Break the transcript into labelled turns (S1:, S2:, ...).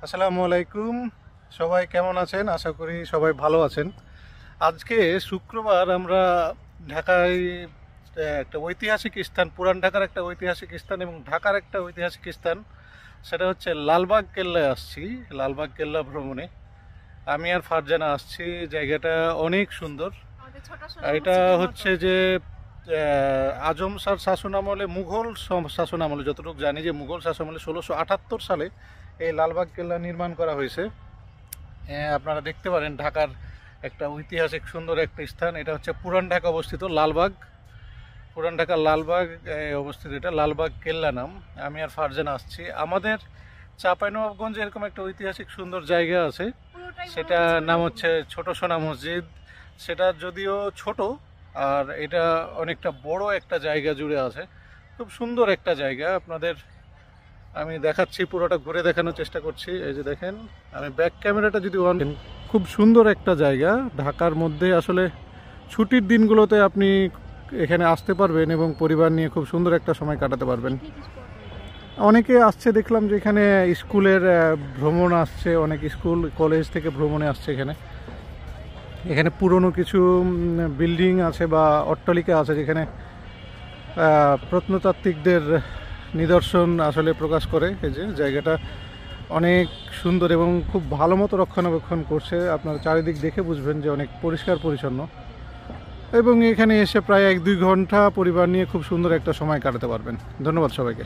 S1: আসসালামু আলাইকুম। সবাই কেমন আছেন? আশা করি সবাই ভালো আছেন। আজকে শুক্রবার আমরা ঢাকায় একটা ঐতিহাসিক স্থান, পুরান ঢাকার একটা ঐতিহাসিক স্থান এবং ঢাকার একটা ঐতিহাসিক স্থান, সেটা হচ্ছে লালবাগ কেল্লায় আসছি। লালবাগ কেল্লা ভ্রমণে আমি আর ফারজানা আসছি। জায়গাটা অনেক সুন্দর। এটা হচ্ছে যে আজম শাহর শাসন আমলে, মুঘল শাসন আমলে, যতটুকু জানি যে মুঘল শাসন আমলে 1678 সালে এই লালবাগ কেল্লা নির্মাণ করা হয়েছে। আপনারা দেখতে পারেন ঢাকার একটা ঐতিহাসিক সুন্দর একটা স্থান। এটা হচ্ছে পুরান ঢাকা অবস্থিত লালবাগ, পুরান ঢাকার লালবাগ অবস্থিত। এটা লালবাগ কেল্লা নাম। আমি আর ফারজানা আসছি। আমাদের চাঁপাইনবাবগঞ্জে এরকম একটা ঐতিহাসিক সুন্দর জায়গা আছে, সেটা নাম হচ্ছে ছোট সোনা মসজিদ। সেটা যদিও ছোট, আর এটা অনেকটা বড় একটা জায়গা জুড়ে আছে। খুব সুন্দর একটা জায়গা। আপনাদের আমি দেখাচ্ছি, পুরোটা ঘুরে দেখানোর চেষ্টা করছি। এই যে দেখেন, আমি ব্যাক ক্যামেরাটা যদি অন, খুব সুন্দর একটা জায়গা। ঢাকার মধ্যে আসলে ছুটির দিনগুলোতে আপনি এখানে আসতে পারবেন এবং পরিবার নিয়ে খুব সুন্দর একটা সময় কাটাতে পারবেন। অনেকে আসছে, দেখলাম যে এখানে স্কুলের ভ্রমণ আসছে, অনেক স্কুল কলেজ থেকে ভ্রমণে আসছে এখানে। এখানে পুরনো কিছু বিল্ডিং আছে বা অট্টালিকা আছে, যেখানে প্রত্নতাত্ত্বিকদের নিদর্শন আসলে প্রকাশ করে। এই যে জায়গাটা অনেক সুন্দর এবং খুব ভালো মতো রক্ষণাবেক্ষণ করছে। আপনার চারিদিক দেখে বুঝবেন যে অনেক পরিষ্কার পরিচ্ছন্ন, এবং এখানে এসে প্রায় 1-2 ঘন্টা পরিবার নিয়ে খুব সুন্দর একটা সময় কাটাতে পারবেন। ধন্যবাদ সবাইকে।